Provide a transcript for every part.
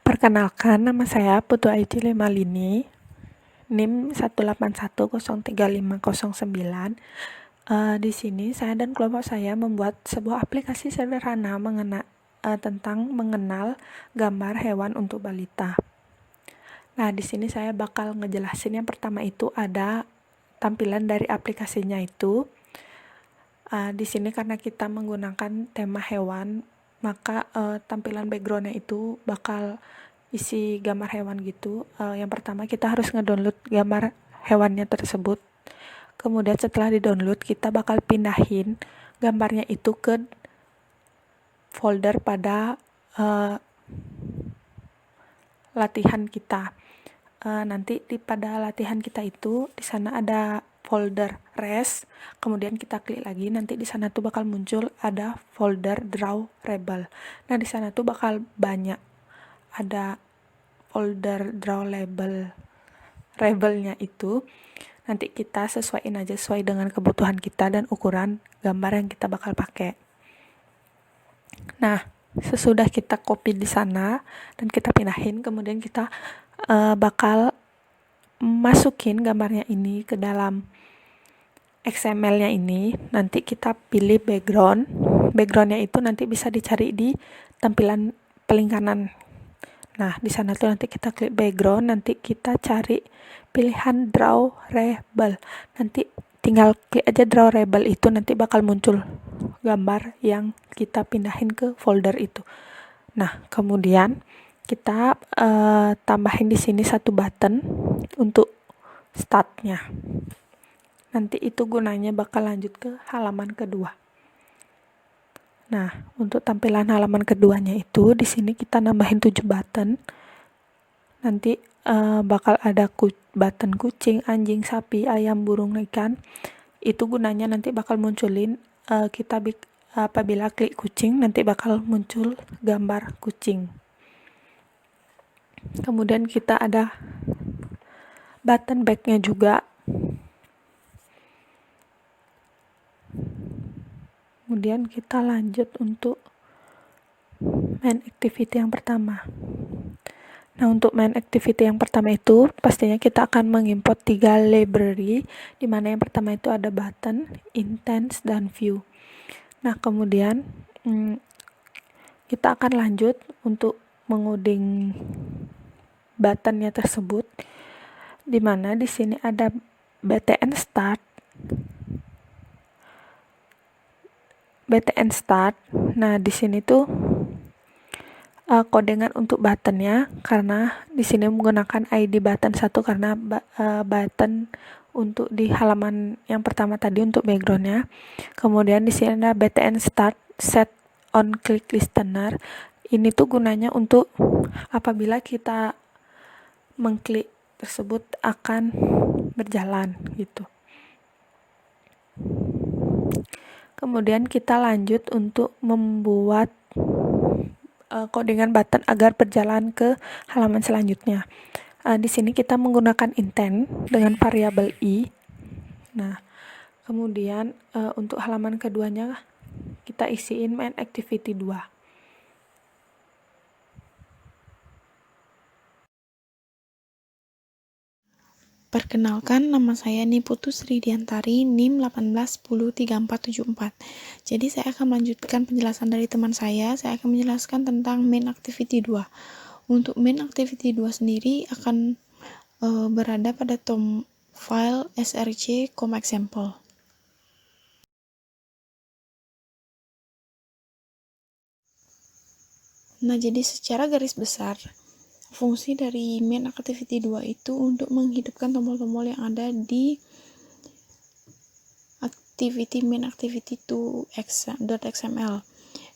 Perkenalkan, nama saya Putu Aiji Lemalini, NIM 181035009. Di sini saya dan kelompok saya membuat sebuah aplikasi sederhana tentang mengenal gambar hewan untuk balita. Nah, di sini saya bakal ngejelasin yang pertama itu ada tampilan dari aplikasinya itu. Di sini karena kita menggunakan tema hewan, maka tampilan backgroundnya itu bakal isi gambar hewan gitu. Yang pertama kita harus ngedownload gambar hewannya tersebut. Kemudian setelah di-download kita bakal pindahin gambarnya itu ke folder pada latihan kita. Nanti pada latihan kita itu di sana ada folder res, kemudian kita klik lagi, nanti di sana tuh bakal muncul ada folder draw rebel. Nah, di sana tuh bakal banyak ada folder draw rebelnya itu. Nanti kita sesuaiin aja sesuai dengan kebutuhan kita dan ukuran gambar yang kita bakal pakai. Nah, sesudah kita copy di sana dan kita pindahin, kemudian kita bakal masukin gambarnya ini ke dalam XML-nya ini. Nanti kita pilih background. Background-nya itu nanti bisa dicari di tampilan paling kanan. Nah, di sana tuh nanti kita klik background, nanti kita cari pilihan draw rebel. Nanti tinggal klik aja draw rebel itu, nanti bakal muncul gambar yang kita pindahin ke folder itu. Nah, kemudian kita tambahin di sini satu button untuk startnya. Nanti itu gunanya bakal lanjut ke halaman kedua. Nah, untuk tampilan halaman keduanya itu di sini kita nambahin 7 button. Nanti bakal ada button kucing, anjing, sapi, ayam, burung, ikan. Itu gunanya nanti bakal munculin apabila klik kucing nanti bakal muncul gambar kucing. Kemudian kita ada button back-nya juga. Kemudian kita lanjut untuk main activity yang pertama. Nah, untuk main activity yang pertama itu pastinya kita akan mengimport 3 library, di mana yang pertama itu ada button, intent, dan view. Nah, kemudian kita akan lanjut untuk mengoding buttonnya tersebut, di mana di sini ada btn start. Nah, di sini tuh kodengan untuk buttonnya, karena di sini menggunakan ID button 1 karena button untuk di halaman yang pertama tadi untuk backgroundnya. Kemudian di sini ada btn start set on click listener. Ini tuh gunanya untuk apabila kita mengklik tersebut akan berjalan gitu. Kemudian kita lanjut untuk membuat codingan button agar berjalan ke halaman selanjutnya. Di sini kita menggunakan intent dengan variabel i. Nah, kemudian untuk halaman keduanya kita isiin main activity 2. Perkenalkan, nama saya Niputu Sri Diantari, NIM 181034474. Jadi saya akan melanjutkan penjelasan dari teman saya akan menjelaskan tentang main activity 2. Untuk main activity 2 sendiri akan berada pada file src, example. Nah, jadi secara garis besar, fungsi dari main activity 2 itu untuk menghidupkan tombol-tombol yang ada di activity main activity 2.xml.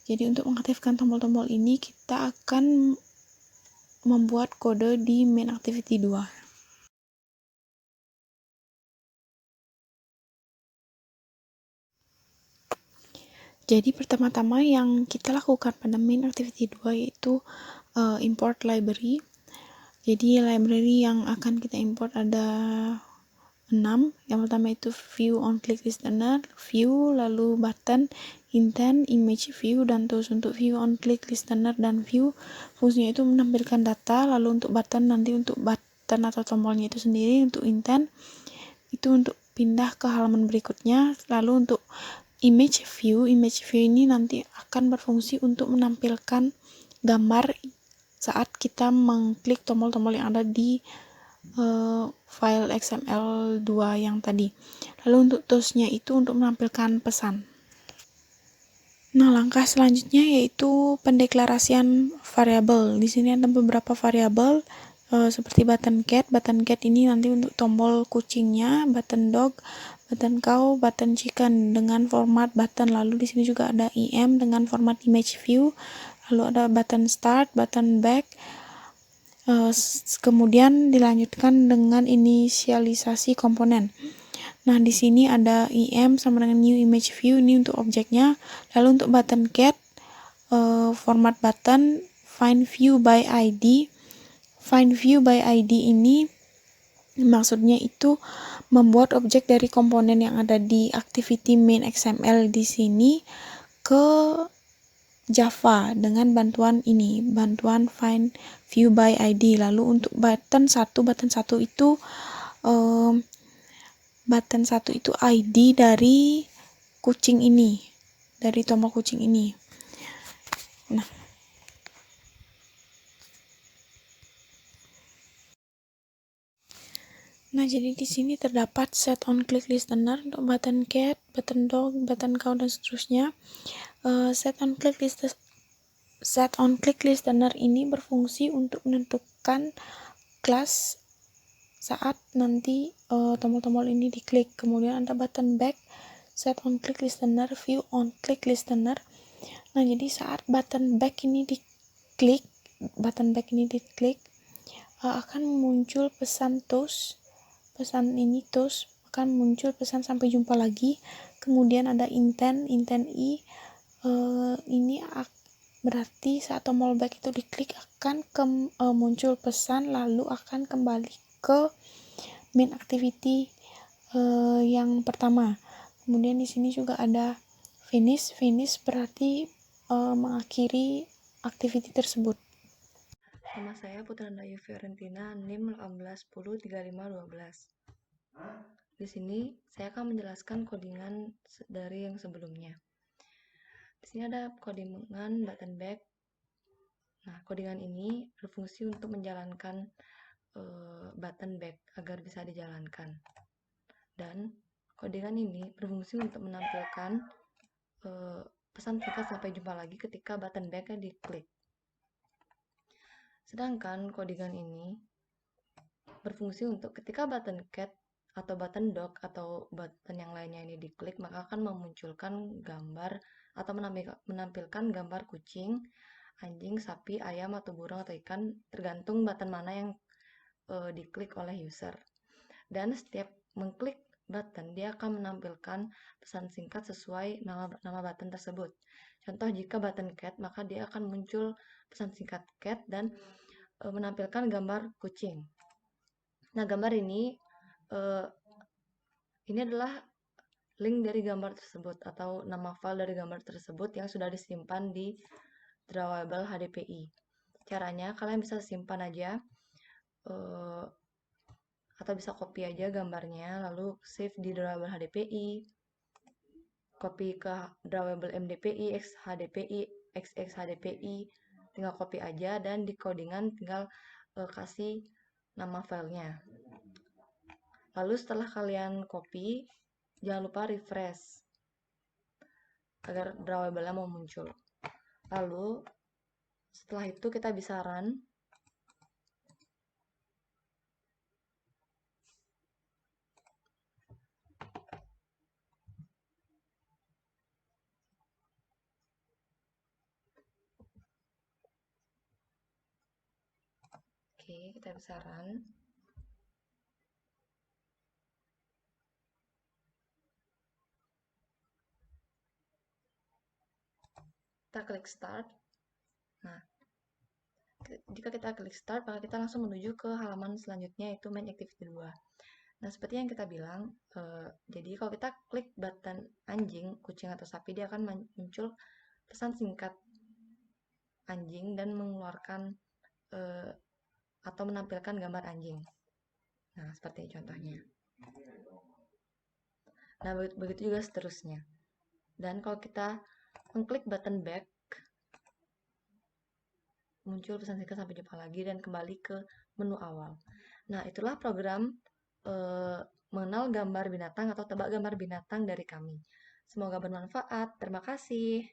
Jadi untuk mengaktifkan tombol-tombol ini kita akan membuat kode di main activity 2. Jadi pertama-tama yang kita lakukan pada main activity 2 yaitu import library. Jadi library yang akan kita import ada 6. Yang pertama itu view on click listener, view, lalu button, intent, image view, dan tools. Untuk view on click listener dan view, fungsinya itu menampilkan data, lalu untuk button nanti untuk button atau tombolnya itu sendiri, untuk intent itu untuk pindah ke halaman berikutnya, lalu untuk image view ini nanti akan berfungsi untuk menampilkan gambar saat kita mengklik tombol-tombol yang ada di file XML2 yang tadi. Lalu untuk toolsnya itu untuk menampilkan pesan. Nah, langkah selanjutnya yaitu pendeklarasian variabel. Di sini ada beberapa variabel seperti button cat. Button cat ini nanti untuk tombol kucingnya, button dog, button cow, button chicken dengan format button. Lalu di sini juga ada im dengan format image view. Lalu ada button start, button back. Kemudian dilanjutkan dengan inisialisasi komponen. Nah, di sini ada im sama dengan new image view, ini untuk objeknya. Lalu untuk button cat, format button, find view by ID. Find view by ID ini maksudnya itu membuat objek dari komponen yang ada di activity main XML di sini ke Java dengan bantuan ini, bantuan find view by ID. Lalu untuk button 1 itu button 1 itu ID dari kucing ini, dari tombol kucing ini. Nah, jadi di sini terdapat set on click listener untuk button cat, button dog, button cow, dan seterusnya. Set on click listener ini berfungsi untuk menentukan kelas saat nanti tombol-tombol ini diklik. Kemudian ada button back, set on click listener, view on click listener. Nah, jadi saat button back ini diklik akan muncul pesan toast. Pesan ini toast akan muncul pesan sampai jumpa lagi. Kemudian ada intent i. Ini berarti saat tombol back itu diklik akan muncul pesan lalu akan kembali ke main activity yang pertama. Kemudian di sini juga ada finish berarti mengakhiri activity tersebut. Nama saya Putrandayu Fiorentina, NIM 18103512. Di sini saya akan menjelaskan codingan dari yang sebelumnya. Di sini ada codingan button back. Nah, codingan ini berfungsi untuk menjalankan button back agar bisa dijalankan. Dan codingan ini berfungsi untuk menampilkan pesan singkat sampai jumpa lagi ketika button back-nya diklik. Sedangkan codingan ini berfungsi untuk ketika button cat atau button dog atau button yang lainnya ini diklik, maka akan memunculkan gambar atau menampilkan gambar kucing, anjing, sapi, ayam, atau burung atau ikan, tergantung button mana yang diklik oleh user. Dan setiap mengklik button, dia akan menampilkan pesan singkat sesuai nama button tersebut. Contoh, jika button cat, maka dia akan muncul pesan singkat cat dan menampilkan gambar kucing. Nah, gambar ini adalah link dari gambar tersebut atau nama file dari gambar tersebut yang sudah disimpan di drawable HDPI. Caranya, kalian bisa simpan aja atau bisa copy aja gambarnya, lalu save di drawable HDPI, copy ke drawable MDPI, XHDPI, XXHDPI, tinggal copy aja dan di codingan tinggal kasih nama filenya. Lalu setelah kalian copy, jangan lupa refresh agar drawable-nya mau muncul. Lalu setelah itu kita bisa run. Oke, kita bisa run. Kita klik start. Nah, jika kita klik start, maka kita langsung menuju ke halaman selanjutnya, yaitu main activity 2. Nah, seperti yang kita bilang, jadi kalau kita klik button anjing, kucing, atau sapi, dia akan muncul pesan singkat anjing dan mengeluarkan atau menampilkan gambar anjing. Nah, seperti contohnya. Nah, begitu juga seterusnya. Dan kalau kita mengklik button back, muncul pesan singkat sampai jumpa lagi dan kembali ke menu awal. Nah, itulah program mengenal gambar binatang atau tebak gambar binatang dari kami. Semoga bermanfaat. Terima kasih.